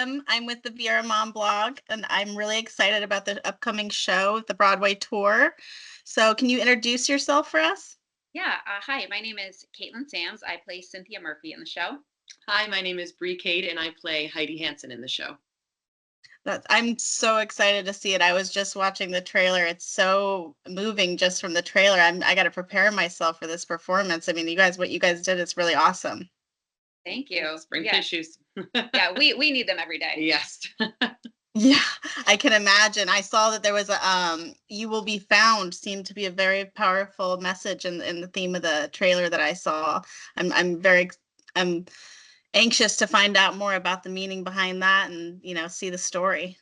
Kim. I'm with the Viera Mom blog, and I'm really excited about the upcoming show, the Broadway tour. So, can you introduce yourself for us? Yeah. Hi, my name is Caitlin Sams. I play Cynthia Murphy in the show. Hi, my name is Bree Cade, and I play Heidi Hansen in the show. I'm so excited to see it. I was just watching the trailer. It's so moving just from the trailer. I got to prepare myself for this performance. I mean, what you guys did is really awesome. Thank you. Bring Yeah, tissues. yeah. We need them every day. Yes. Yeah, I can imagine. I saw that there was a "You Will Be Found" seemed to be a very powerful message in the theme of the trailer that I saw. I'm anxious to find out more about the meaning behind that and see the story.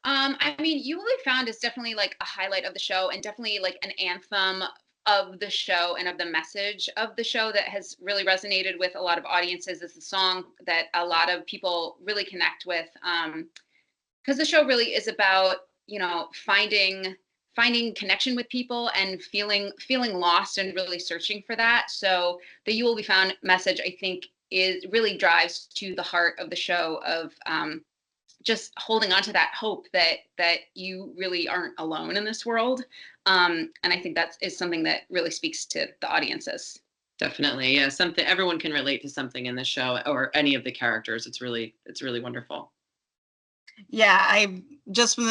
I mean, You Will Be Found is definitely like a highlight of the show, and definitely like an anthem of the show and of the message of the show that has really resonated with a lot of audiences. It's a song that a lot of people really connect with. Because the show really is about finding connection with people and feeling lost and really searching for that. So the "You Will Be Found" message, I think, is really drives to the heart of the show of just holding on to that hope that you really aren't alone in this world. And I think that is something that really speaks to the audiences. Definitely. Yeah, something everyone can relate to something in the show or any of the characters. It's really wonderful. Yeah, I just from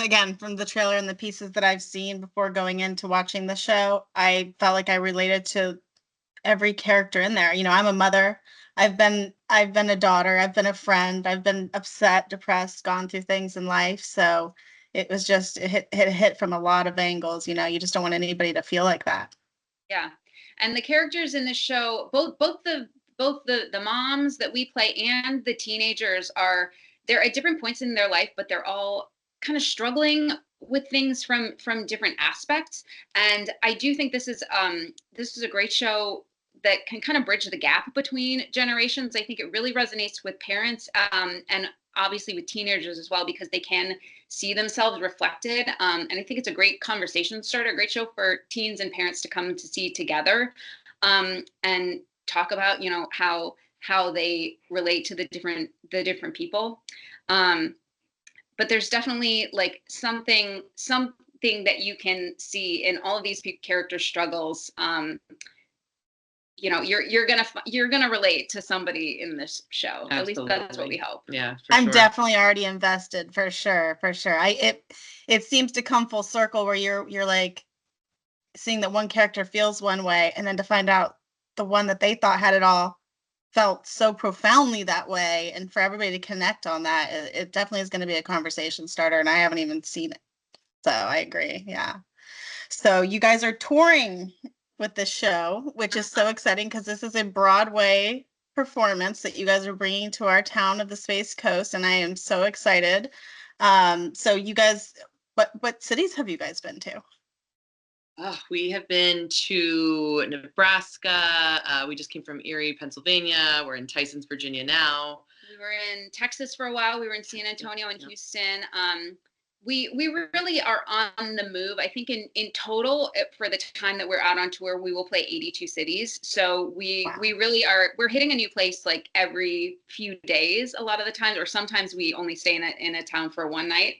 the trailer and the pieces that I've seen before going into watching the show, I felt like I related to every character in there. I'm a mother. I've been a daughter, I've been a friend, I've been upset, depressed, gone through things in life. So it hit from a lot of angles. You just don't want anybody to feel like that. Yeah. And the characters in the show, both the moms that we play and the teenagers they're at different points in their life, but they're all kind of struggling with things from different aspects. And I do think this is a great show that can kind of bridge the gap between generations. I think it really resonates with parents, and obviously with teenagers as well, because they can see themselves reflected. And I think it's a great conversation starter, a great show for teens and parents to come to see together, and talk about how they relate to the different people. Um, but there's definitely like something that you can see in all of these character struggles. You're gonna relate to somebody in this show. At least that's what we Absolutely. hope. Yeah, for I'm sure. definitely already invested for sure, for sure. It seems to come full circle where you're like seeing that one character feels one way, and then to find out the one that they thought had it all felt so profoundly that way, and for everybody to connect on that, it definitely is going to be a conversation starter, and I haven't even seen it. So I agree. Yeah. So you guys are touring with this show, which is so exciting because this is a Broadway performance that you guys are bringing to our town of the Space Coast, and I am so excited. So you guys, what cities have you guys been to? Oh, we have been to Nebraska. We just came from Erie, Pennsylvania. We're in Tysons, Virginia now. We were in Texas for a while. We were in San Antonio and Yep. Houston. We really are on the move. I think in total, for the time that we're out on tour, we will play 82 cities. So we Wow. we really are. We're hitting a new place like every few days a lot of the times, or sometimes we only stay in a town for one night.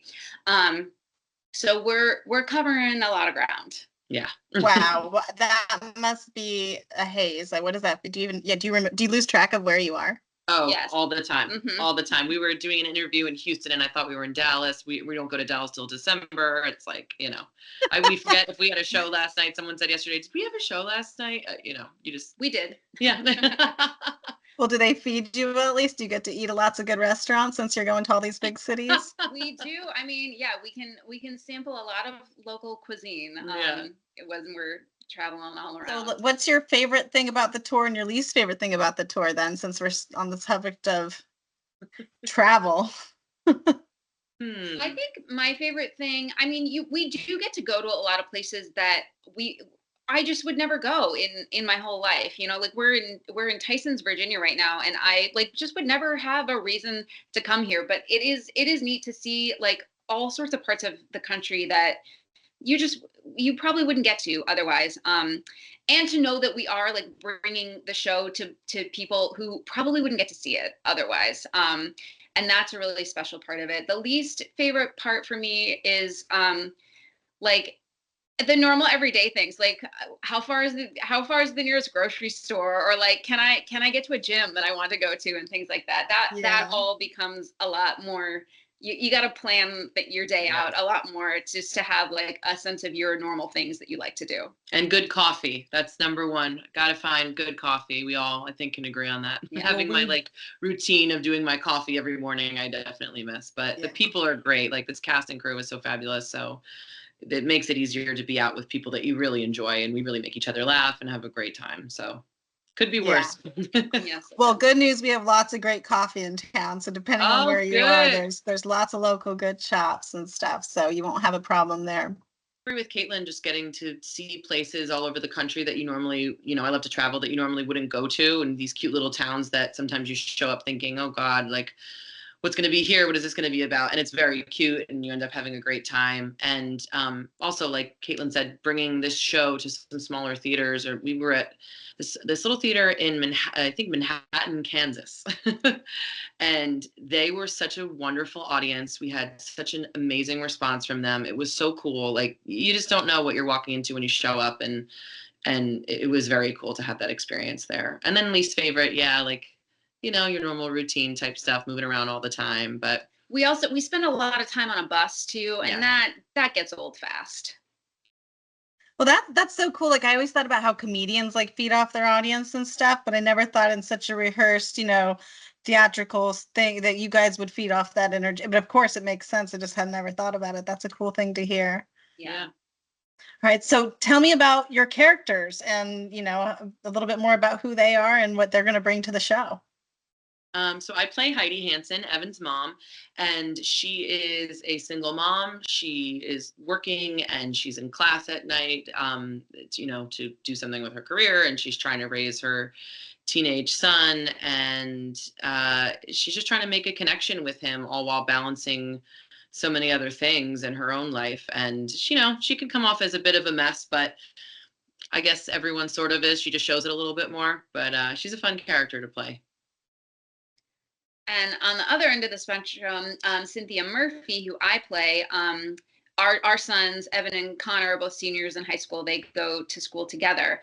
So we're covering a lot of ground. Yeah. Wow, that must be a haze. Like, what does that? Do you remember? Do you lose track of where you are? Oh, Yes. all the time. Mhm. All the time. We were doing an interview in Houston and I thought we were in Dallas. We don't go to Dallas till December. It's like, we forget if we had a show last night. Someone said yesterday, "Did we have a show last night?" You just We did. yeah. Well, do they feed you at least? Do you get to eat at lots of good restaurants since you're going to all these big cities? We do. I mean, yeah, we can sample a lot of local cuisine. Yeah. When we're traveling all So, around. what's your favorite thing about the tour and your least favorite thing about the tour then, since we're on the subject of travel? I think my favorite thing, I mean, we do get to go to a lot of places that I just would never go in my whole life. Like we're in Tysons, Virginia right now, and I like just would never have a reason to come here. But it is neat to see like all sorts of parts of the country that you probably wouldn't get to otherwise. And to know that we are like bringing the show to people who probably wouldn't get to see it otherwise. And that's a really special part of it. The least favorite part for me is like the normal everyday things, like how far is the nearest grocery store, or like can I get to a gym that I want to go to, and things like that. That all becomes a lot more. You got to plan your day out a lot more, just to have like a sense of your normal things that you like to do. And good coffee. That's number one. Got to find good coffee. We all, I think, can agree on that. Yeah. Having my like routine of doing my coffee every morning, I definitely miss. But the people are great. Like this cast and crew is so fabulous. So it makes it easier to be out with people that you really enjoy, and we really make each other laugh and have a great time. So could be worse. Yes. Well, good news, we have lots of great coffee in town. So depending on where you are, there's lots of local good shops and stuff. So you won't have a problem there. With Caitlin, just getting to see places all over the country that you normally, I love to travel, that you normally wouldn't go to, and these cute little towns that sometimes you show up thinking, oh God, like what's going to be here? What is this going to be about? And it's very cute, and you end up having a great time. And also, like Caitlin said, bringing this show to some smaller theaters, or we were at this little theater in Manhattan, Kansas. And they were such a wonderful audience. We had such an amazing response from them. It was so cool. Like you just don't know what you're walking into when you show up, and it was very cool to have that experience there. And then least favorite, like your normal routine type stuff, moving around all the time. But we spend a lot of time on a bus too, and that gets old fast. Well, that's so cool. Like I always thought about how comedians like feed off their audience and stuff, but I never thought in such a rehearsed, theatrical thing that you guys would feed off that energy. But of course it makes sense. I just had never thought about it. That's a cool thing to hear. Yeah. All right. So tell me about your characters and, a little bit more about who they are and what they're going to bring to the show. So I play Heidi Hansen, Evan's mom, and she is a single mom. She is working and she's in class at night, to do something with her career, and she's trying to raise her teenage son, and she's just trying to make a connection with him, all while balancing so many other things in her own life. And she can come off as a bit of a mess, but I guess everyone sort of is. She just shows it a little bit more, but she's a fun character to play. And on the other end of the spectrum, Cynthia Murphy, who I play, our sons, Evan and Connor, are both seniors in high school. They go to school together.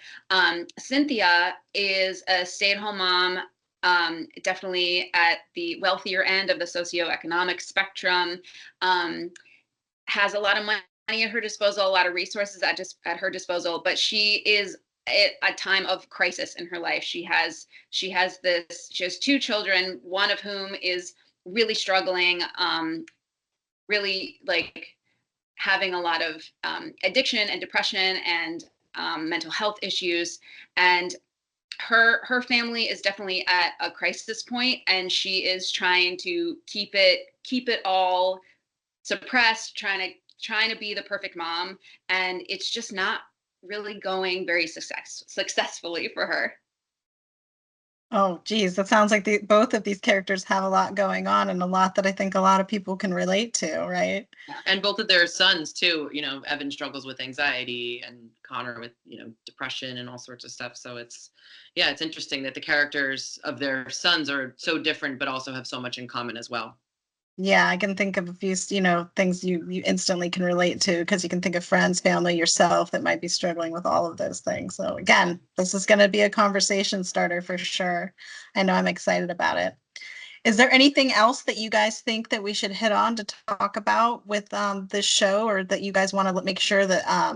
Cynthia is a stay-at-home mom, definitely at the wealthier end of the socioeconomic spectrum, has a lot of money at her disposal, a lot of resources at her disposal, but she is at a time of crisis in her life. She has two children, one of whom is really struggling, really like having a lot of addiction and depression and mental health issues. And her family is definitely at a crisis point, and she is trying to keep it all suppressed, trying to be the perfect mom, and it's just not really going very successfully for her. Oh, geez, that sounds like both of these characters have a lot going on, and a lot that I think a lot of people can relate to, right? And both of their sons too. Evan struggles with anxiety, and Connor with depression and all sorts of stuff. So it's interesting that the characters of their sons are so different, but also have so much in common as well. Yeah, I can think of a few, things you instantly can relate to, because you can think of friends, family, yourself that might be struggling with all of those things. So again, this is going to be a conversation starter for sure. I know I'm excited about it. Is there anything else that you guys think that we should hit on to talk about with this show, or that you guys want to make sure that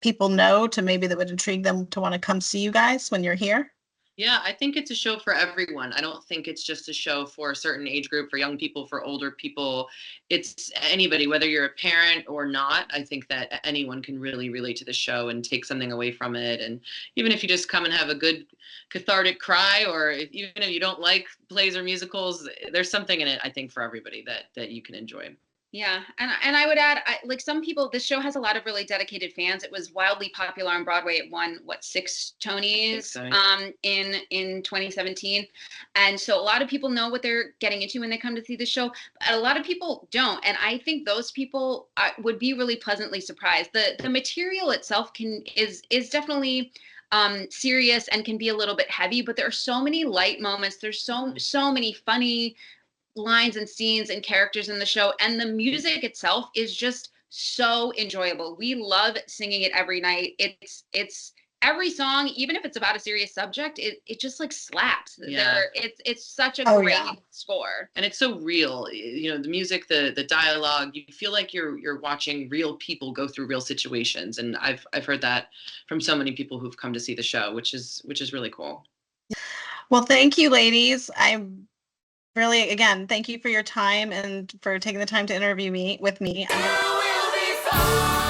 people know, to maybe that would intrigue them to want to come see you guys when you're here? Yeah, I think it's a show for everyone. I don't think it's just a show for a certain age group, for young people, for older people. It's anybody, whether you're a parent or not. I think that anyone can really relate to the show and take something away from it. And even if you just come and have a good cathartic cry, or even if you don't like plays or musicals, there's something in it, I think, for everybody that you can enjoy. Yeah, and I would add, like some people, this show has a lot of really dedicated fans. It was wildly popular on Broadway. It won 6 Tonys so. In 2017, and so a lot of people know what they're getting into when they come to see the show. But a lot of people don't, and I think those people would be really pleasantly surprised. The material itself is definitely serious and can be a little bit heavy, but there are so many light moments. There's so many funny lines and scenes and characters in the show, and the music itself is just so enjoyable. We love singing it every night. It's every song, even if it's about a serious subject, it just like slaps. Yeah. It's such a Oh, great yeah. score. And it's so real, you know, the music, the dialogue, you feel like you're watching real people go through real situations. And I've heard that from so many people who've come to see the show, which is really cool. Well, thank you, ladies. I'm really, again, thank you for your time and for taking the time to interview me with me. You will be fine.